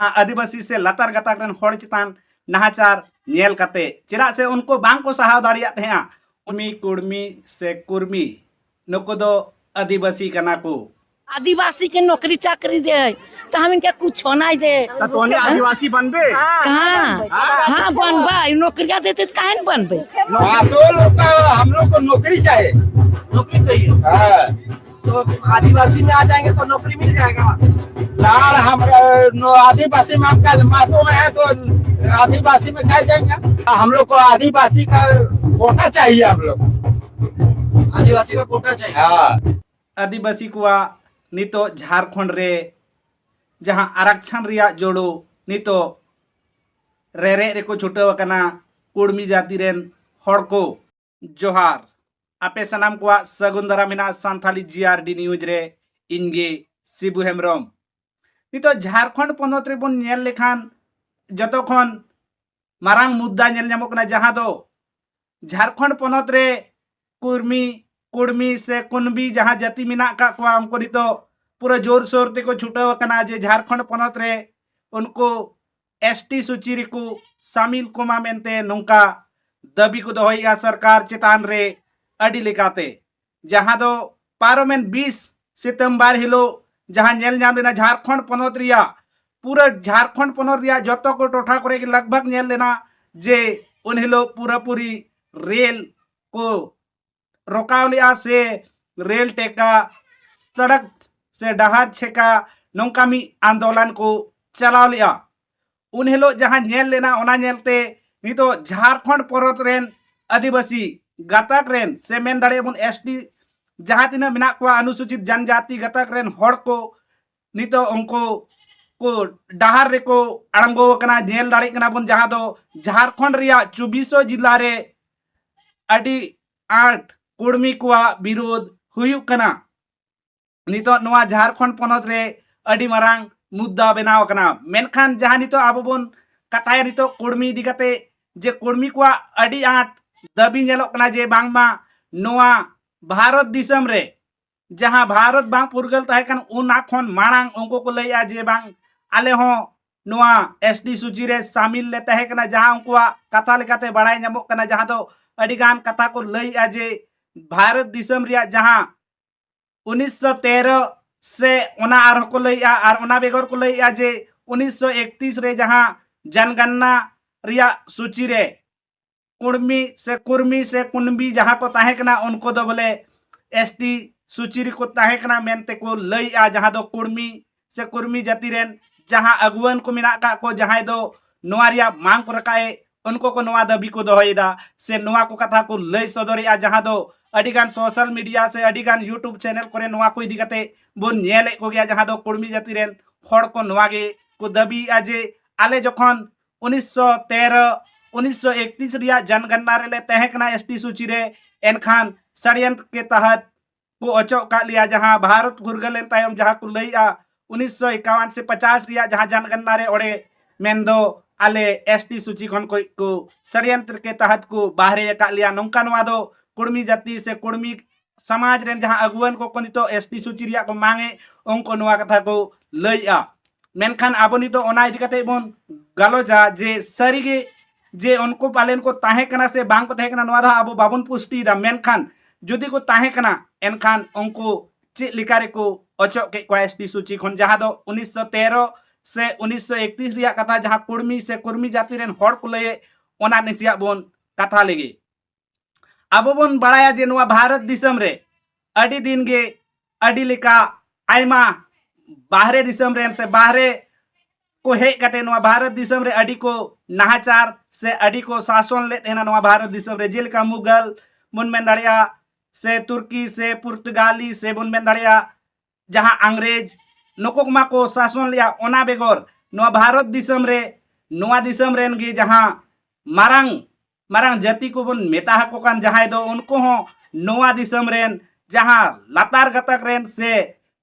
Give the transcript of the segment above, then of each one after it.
आदिवासी से लतार गताक रेन होड़ चितान नाहाचार नेल कते चेदा से उनको बांग को सहाव दाड़िया तेहा कुर्मी कुर्मी से कुर्मी नुको दो आदिवासी कना को आदिवासी के नौकरी चाकरी दे तो हम इनके कुछ होना ही दे तो आदिवासी बनबे कहाँ हाँ बनबा नौकरिया देते तो काहे न बनबे तो लोग हम लोग को नौकरी चाहिए। नौकरी चाहिए। हाँ। तो आदिवासी में आ जाएंगे तो नौकरी मिल जाएगा। यार हम आदिवासी में हम कल मातो में है तो आदिवासी में कह जाएंगे। हम लोग को आदिवासी का कोटा चाहिए। हम लोग आदिवासी का कोटा चाहिए। हाँ। आदिवासी को नितो झारखंड रे जहां आरक्षण रिया जोड़ो नितो रेरे रे को छुटव कना कुर्मी जाति रेन हड़ को जोहार आपे सनाम को सगुंदरा मिना सांथाली जीआरडी न्यूज रे इनगे शिबू हेमरम नितो झारखंड पोनत रे बन नेल लेखान जतोखन मारांग मुद्दा नेल ᱧᱟᱢᱚᱜ कना जहां दो झारखंड पोनत रे कुर्मी कुर्मी से कुनबी जहां जाति मिना का को उनको नितो पूरा जोर शोर ते को छुटाव कना जे झारखंड पोनत रे उनको एसटी सूची रे को शामिल कोमा मेनते नोंका दाबी को दोहैया सरकार चेतान रे अडी लेकाते जहां दो पार्लियामेंट 20 सितंबर हिलो जहां नेल नाम लेना झारखंड पोनत रिया पूरा झारखंड पोनत रिया जतो को टोठा करे के लगभग नेल लेना जे उन हिलो पूरा पूरी रेल को रोकाव लिया से रेल टेका सड़क से डहार छेका नौकामी आंदोलन को चलाव लिया उन हिलो जहां नेल लेना ओना नेलते नितो झारखंड पोनत रेन आदिवासी गतक रेन से मेन दाड़े बन एसटी जहां तिना मिना को अनुसूचित जनजाति गतक रेन हड़ को नितो उनको को डहार रे को अड़ंगो कना नेल दाड़े कना बन जहां दो झारखंड रिया 24 जिला रे अडी 8 कुर्मी को विरोध हुयुक कना नितो नवा झारखंड पोनत रे अडी मारांग मुद्दा बनाव कना मेनखान जहां नितो आबो बन कटाय नितो कुर्मी दिगते जे कुर्मी को अडी 8 दाबी नेलोक कना जे बांगमा नवा भारत दिसम रे जहां भारत बांग पुरगल ताहे कन उना खन मांग उनको को लैया जे बांग आले हो नवा एसडी सूची रे शामिल ले ताहे कना जहां उनको कथा लेकाते बड़ाय ᱧᱟᱢᱚᱜ कना जहां तो अडिगान कथा को लैया जे भारत दिसम रिया जहां 1913 से ओना आर को लैया आर ओना बेगर को लैया जे 1931 रे जहां जनगणना रिया सूची रे कुर्मी से कुनबी जहां को ताहे कना उनको दो बोले एसटी सूची को ताहे कना मेनते को लैया जहां दो कुर्मी से कुर्मी जाति रेन जहां अगुवन को मिना का को जहां दो नोआ रिया मांग को रखाए उनको को नोआ दाबी को दोहैदा से नोआ को कथा को लय सदरिया जहां दो अडिगान सोशल मीडिया से अडिगान यूट्यूब चैनल करे नोआ को इदी कते बोन नेले को गया जहां दो कुर्मी जाति रेन हड़ को नोआ गे को दाबी आजे आले जखन 1913 1931 रिया जनगणना रे ले तहे कना एसटी सूची रे एनखान षड्यंत्र के तहत को अचोक का लिया जहां भारत फुरगल लेन तायम जहां को लैया 1951 से 50 रिया जहां जनगणना रे ओड़े मेंदो आले एसटी सूची खन को षड्यंत्र के तहत को बाहरे का लिया नौका नवा दो कुर्मी जाति से कुर्मी समाज रेन जहां अगुवन को नितो एसटी सूची रिया को मांगे उनको नवा कथा को लैया मेनखान आबो नितो ओना इदी कते बोन गालोजा जे सरीगे जे उनको पालेन को ताहे कना से बांग को ताहे कना नवा दा आबो बाबन पुष्टि दा मेनखान जुदी को ताहे कना एनखान उनको चे लिकारे को अचोक के को एसटी सूची खन जहां दो 1913 से 1931 रिया कथा जहां कुर्मी से कुर्मी जाति रेन हड़ को लये ओना नेसिया बोन कथा लेगे आबो बोन बड़ाया जे नवा भारत दिसम रे अडी दिन गे अडी लेका आयमा बाहरे दिसम रेन से बाहरे को हे कटे नवा भारत दिसम रे अडी को नाहाचार से अडी को शासन ले तेना नवा भारत दिसम रे जेलका मुगल मुन मेन दाड़िया से तुर्की से पुर्तगाली से मुन मेन दाड़िया जहां अंग्रेज नोकोमा को शासन लिया ओना बेगोर नवा भारत दिसम रे नवा दिसम रेन गे जहां मारांग मारांग जाति को बन मेता को कान जहां दो उनको हो नवा दिसम रेन जहां लातार गतक रेन से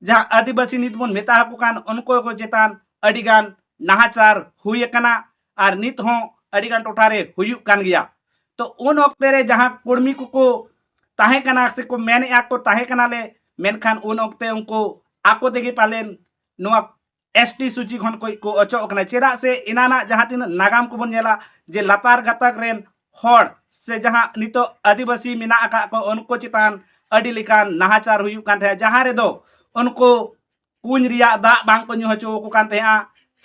जहां आदिवासी नित बन मेता को कान उनको को चेतान अडिगान नाहाचार हुई कना और नित हो अडिगान टोठारे हुयुक कान गया तो उन वक्ते रे जहां कुर्मी को ताहे कना से को मेन या को ताहे कना ले मेनखान उन वक्ते उनको आको देगे पालेन नवा एसटी सूची खन को अचोकना चेदा से इनाना जहां तीन नागाम को बन नेला जे लतार गतक रेन हड़ से जहां नितो आदिवासी मिना आका को उनको चितान अडी लिकान नाहाचार हुयु कान थे जहां रे दो उनको कुंज रिया दा बांग को हचो को कान थे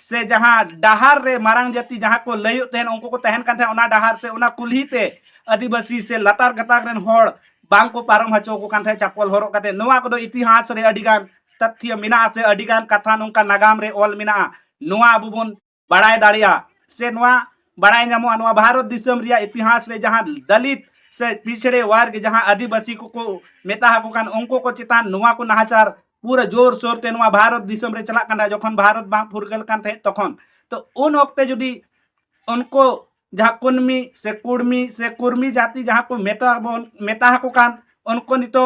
से जहां डहार रे मारांग जाति जहां को लयु तेन उनको को तहन कान थे ओना डहार से ओना कुल्ही ते आदिवासी से लतार गतक रेन हड़ बांग को पारम हचो को कान थे चप्पल हरो काते नोआ को दो इतिहास रे अडिगान तथ्य मिना से अडिगान कथा नोंका नागाम रे ऑल मिना नोआ बुबुन बड़ाय दाड़िया से नोआ बड़ाय नामो नोआ भारत दिसम रिया इतिहास रे जहां दलित से पिछड़े वर्ग जहां आदिवासी को मेता को कान उनको को चितान नोआ को नाहाचार पूरा जोर शोर ते नोआ भारत दिसम रे चला काना जखन भारत बांग फुरगल कान थे तखन तो उन वक्ते जुदी उनको जहां कुनमी से कुर्मी जाति जहां को मेता को कान उनको नितो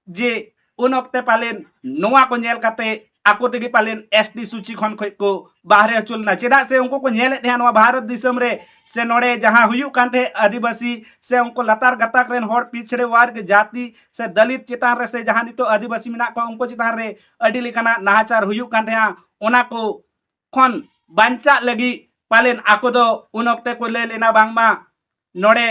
जे उन वक्ते पालेन नोआ को नेल काते आको तेगे पालेन एसटी सूची खन को बाहरे चुलना चेदा से उनको को नेले थे नोआ भारत दिसम रे से नोड़े जहां हुयु कान थे आदिवासी से उनको लतार गताक रेन हड़ पिछड़े वर्ग जाति से दलित चितान रे से जहां नितो आदिवासी मिना को उनको चितान रे अडी लेकाना नाहाचार हुयु कान थे ओना को खन बांचा लगी पालेन आको दो उन वक्ते को ले लेना बांगमा नोड़े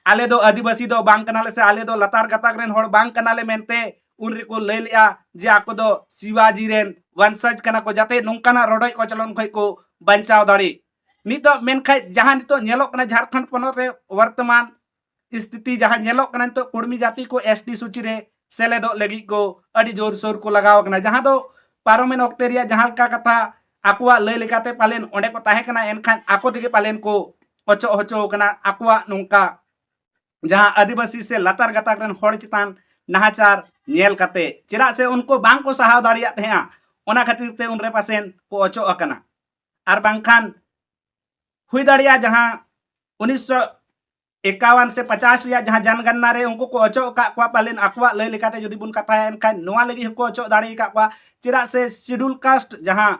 आले दो आदिवासी दो बांग कनाले से आले दो लतार गताक रेन हड़ बांग कनाले मेनते उन रे को ले लिया जे आको दो शिवाजी रेन वंशज कना को जाते नोंकाना रोडय को चलन खय को बंचाव दाड़ी नितो मेनखाय जहां नितो नेलो कना झारखंड पनत रे वर्तमान स्थिति जहां नेलो कना तो कुर्मी जाति को एसटी सूची रे सेलेदो लगी को अडी जोर सोर को लगाव कना जहां दो पारोमेन ओक्ते रिया जहां का कथा आकुआ लय लेकाते पालेन ओंडे को ताहे कना एनखान आको दिगे पालेन को ओचो होचो कना आकुआ नोंका जहां आदिवासी से लतार गताक रेन हड़ चितान नाहाचार नेल काते चेदा से उनको बांग को सहाव दाड़िया थे ओना खातिर ते उनरे पासेन को ओचो अकना आर बांखान हुई दाड़िया जहां 1951 से 50 रिया जहां जनगणना रे उनको को ओचो का क्वा पालेन आकुआ लय लेकाते जुदी बुन कथा एनखान नोआ लगी को ओचो दाड़ी का क्वा चेदा से शेड्यूल कास्ट जहां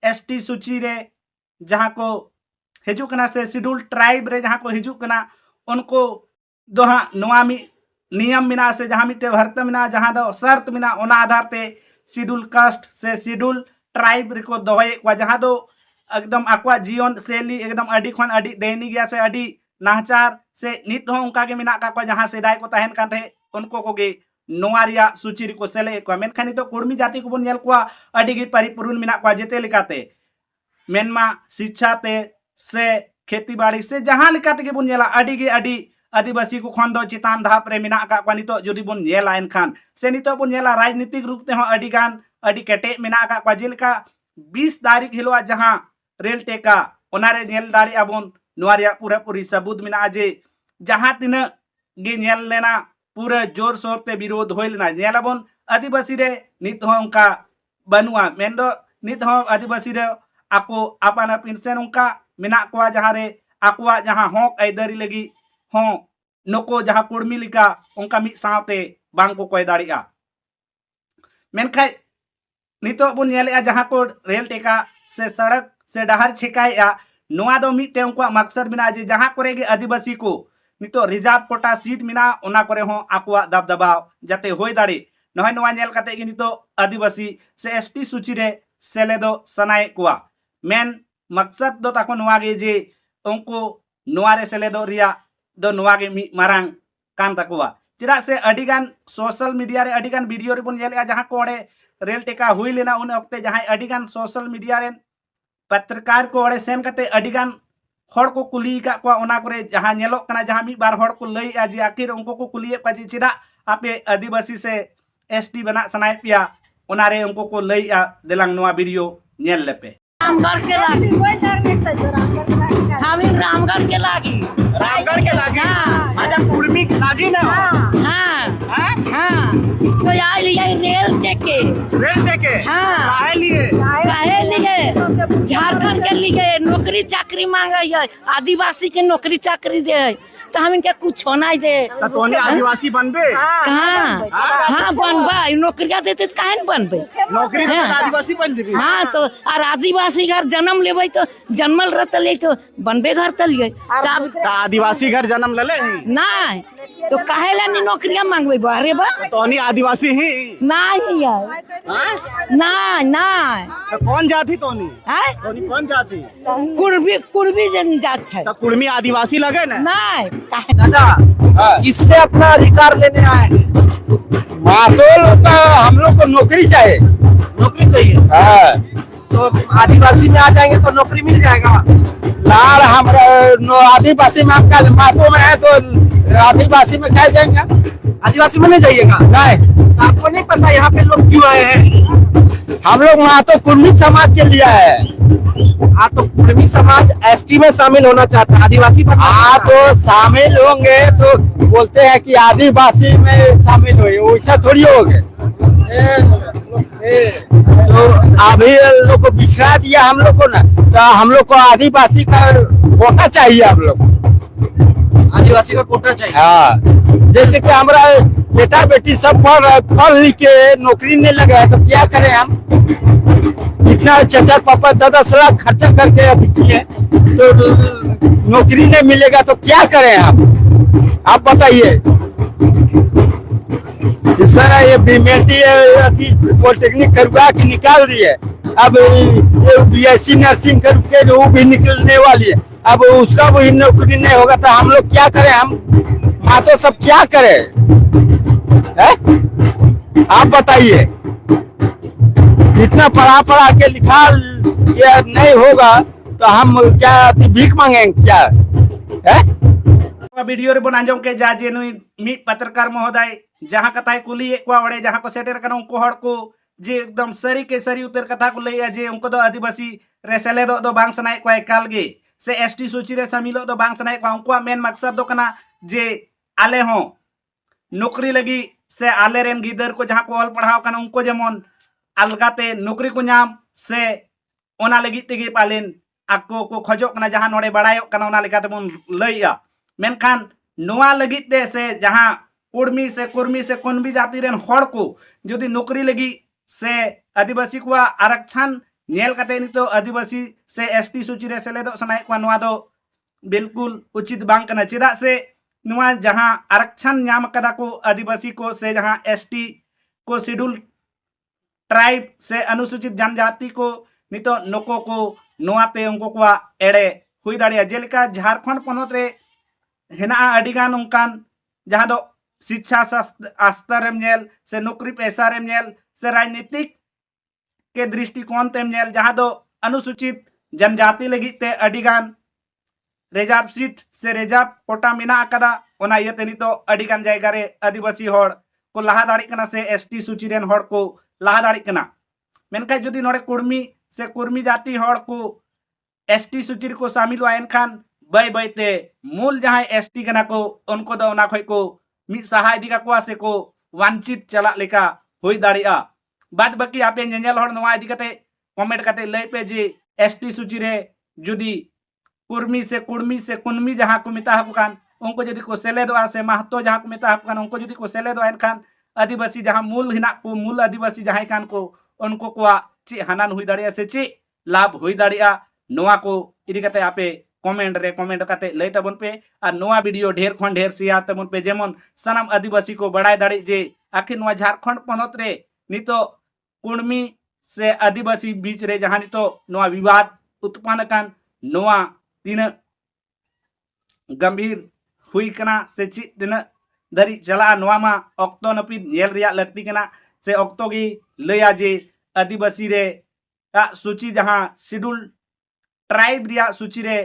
एसटी सूची रे जहां को हिजु कना से शेड्यूल ट्राइब रे जहां को हिजु कना उनको दोहा नोआ मी नियम मिना से जहां मिटे भरत मिना जहां दो शर्त मिना ओना आधार ते शेड्यूल कास्ट से शेड्यूल ट्राइब रे को दोहय को जहां दो एकदम आक्वा जीवन शैली एकदम अडी खन अडी दैनिक गया से अडी नाहचार से नित हो उनका के मिना का जहां सेदाय को तहन कान थे उनको को गे नोआ रिया सूची रे को सेले को मेनखान तो कुर्मी जाति को बन नेल को अडी गे परिपूर्ण मिना को जेते लिकाते मेनमा शिक्षा ते से खेती बाड़ी से जहां लिकाते के बन नेला अडी गे अडी आदिवासी को खन दो चितान धाप रे मिना का को नितो जुदी बन नेला एनखान से नितो बन नेला राजनीतिक रूप ते हो अडी गान अडी केटे मिना का को जेलका 20 तारीख हिलोआ जहां रेल टेका ओनारे नेल दाड़ी आबोन नोआरिया पूरा पूरी सबूत मिना जे जहां तिना गे नेल लेना पूरा जोर शोर ते विरोध होय लेना नेलाबोन आदिवासी रे नित हो उनका बनुआ मेंदो नित हो आदिवासी रे आको आपन अपिन से उनका मिना को जहां रे आकुआ जहां हक आइदरी लगी हो नको जहां कुर्मी लिका उनका मी साथे बांग को कोय दाड़िया मेनखाय नितो बुन नेलेया जहां को रेल टेका से सड़क से डहार छिकाया नोआ दो मिटे उनका मकसद मिना जे जहां करे गे आदिवासी को नितो रिजर्व कोटा सीट मिना ओना करे हो आकुआ दबदबाव जाते होय दाड़ी नहय नोआ नेल काते गे नितो आदिवासी से एसटी सूची रे सेलेदो सनाय कुआ मेन मकसद दो ताको नोआ गे जे उनको नोआ रे सेलेदो रिया दो नोआ गे मी मारांग कान तकुआ चेदा से अडिगान सोशल मीडिया रे अडिगान वीडियो रे बन नेलेया जहां कोड़े रेल टेका हुई लेना उन वक्ते जहां अडिगान सोशल मीडिया रे पत्रकार को ओड़े सेन कते अडिगान हड़ को कुली का को ओना करे जहां नेलो कना जहां मी बार हड़ को लई आ जे आखिर उनको को कुलिए का जे चेदा आपे आदिवासी से एसटी बना सनाय पिया ओना रे उनको को लई आ देलांग नोआ वीडियो नेल लेपे रामगढ़ के लागी हम रामगढ़ के लागी अच्छा कुर्मी के लागी ना हाँ तो आई लिए रेल टेके काहे लिए झारखंड के लिए नौकरी चाकरी मांगे है आदिवासी के नौकरी चाकरी दे तो हम इनके कुछ होना दे तो आदिवासी बनबे कहाँ हाँ बनबा नौकरिया देते तो काहे बनबे नौकरी दे आदिवासी बन जेबे हाँ तो और आदिवासी घर जन्म लेबे तो जन्मल रहते तो बनबे घर तलिए आदिवासी घर जन्म ले नहीं तो काहेला नी नौकरियां मांगबे बारे बा तोहनी आदिवासी ही नहीं यार ना ना तो कौन जाति तोहनी है तोहनी कौन जाति कुर्बी जन जात है तो कुर्मी आदिवासी लगे ना नहीं काहे दादा किससे अपना अधिकार लेने आए हैं? मातो लोग का हम लोग को नौकरी चाहिए। नौकरी चाहिए हाँ। तो आदिवासी में आ जाएंगे तो नौकरी मिल जाएगा। लाल हमारा आदिवासी में आपका मातो में है तो आदिवासी में कह जाएंगे। आदिवासी में नहीं जाइएगा। नहीं, आपको नहीं पता यहाँ पे लोग क्यों आए हैं? हम लोग मातो कुर्मी समाज के लिए है। हाँ तो कुर्मी समाज एसटी में शामिल होना चाहता है, आदिवासी पर हाँ तो शामिल होंगे तो बोलते हैं कि आदिवासी में शामिल हुए, वैसा थोड़ी हो गए। तो अभी लोग को बिछड़ा दिया हम लोग को ना, तो हम लोग को आदिवासी का कोटा चाहिए हम लोग। आदिवासी का कोटा चाहिए। हाँ, जैसे कि हमारा बेटा बेटी सब पढ़ लिख के नौकरी नहीं लगे है तो क्या करें हम? इतना चाचा पापा 10 लाख खर्चा करके अभी किए तो नौकरी नहीं मिलेगा तो क्या करें हम? आप बताइए। सर ये बीमेटी अभी पॉलिटेक्निक करवा के निकाल रही है, अब ये बीएससी नर्सिंग करके वो भी निकलने वाली है, अब उसका भी नौकरी नहीं होगा तो हम लोग क्या करें? हम हाँ तो सब क्या करें है? आप बताइए। इतना पढ़ा के लिखा ये नहीं होगा तो हम क्या भीख मांगेंगे क्या है? वीडियो रे बन आंजम के जा जे नुई मी पत्रकार महोदय जहां कथाय कुली को वड़े जहां को सेटर कना उनको हड़ को जे एकदम सरी के सरी उतर कथा को लैया जे उनको दो आदिवासी रे सेले दो बांग सनाय को एकाल गे से एसटी सूची रे शामिल दो बांग सनाय को उनको मेन मकसद दो कना जे आले हो नौकरी लगी से आले रेन गिदर को जहां को ऑल पढ़ाव कना उनको जेमन अलगाते नौकरी को नाम से ओना लगी तेगे पालेन आको को खोजो कना जहां नोड़े बड़ायो कना ओना लेकाते बन लैया मेनखान नोआ लगी ते से जहां कुर्मी से कुनबी जाति रेन हड़ को जदि नौकरी लगी से आदिवासी को आरक्षण नेल कते नितो आदिवासी से एसटी सूची रे सेलेदो सनाय को नोआ दो बिल्कुल उचित बांग कना चेदा से नोआ जहां आरक्षण नाम कदा को आदिवासी को से जहां एसटी को शेड्यूल ट्राइब से अनुसूचित जनजाति को नितो नको को नोआते उनको को एड़े हुई दाड़िया जेलेका झारखंड पनत रे हेना अडिगान उनकान जहां दो शिक्षा स्तर नेल से नौकरी पेशा रेम नेल से राजनीतिक के दृष्टिकोण तेम नेल जहां दो अनुसूचित जनजाति लगी ते अडिगान रिजर्व सीट से रिजर्व कोटा मिना अकदा ओना इयते नितो अडिगान जायगा रे आदिवासी हड़ को लहा दाड़ी कना से एसटी सूची रेन हड़ को लहा दाड़ी कना मेनका जदि नोड़े कुर्मी जाति हड़ को एसटी सूची को शामिल हुआ एनखान बै बैते मूल जहां एसटी कना को उनको दो ओना खय को मिट सहाय दिगा को से को वांछित चला लेका हुई दाड़िया बाद बाकी आपे नेनेल हड़ नोआ इदी कते कमेंट कते लय पे जे एसटी सूची रे जुदी कुर्मी से कुनमी जहां को मिता हकु कान उनको जदि को सेलेदो से महतो जहां को मिता हकु कान उनको जदि को सेलेदो एनखान आदिवासी जहां मूल हिना को मूल आदिवासी जहां कान को उनको को चे हानान हुई दाड़िया से चे लाभ हुई दाड़िया नोआ को इदी कते आपे कमेंट कते लय तबन पे और नोआ वीडियो ढेर खन ढेर शेयर तबन पे जेमन सनाम आदिवासी को बड़ाय दाड़ी जे आखिर नोआ झारखंड पनत रे नितो कुर्मी से आदिवासी बीच रे जहां नितो नोआ विवाद उत्पन्न कान नोआ तीन गंभीर हुई कना से ची तीन दरी चला नोआ मा ऑक्टो नपी नेल रिया लगती कना से ऑक्टो की लया जे आदिवासी रे सूची जहां शेड्यूल ट्राइब रिया सूची रे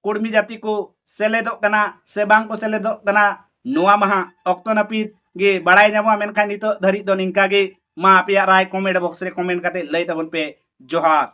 कुर्मी जाति को सेलेदो कना से बांग को सेलेदो कना नोआ महा ऑक्टो नपीत गे बड़ाई नामा मेनखान नितो धरी दो निंका गे मा पे राय कमेंट बॉक्स रे कमेंट कते लय तबन पे जोहार।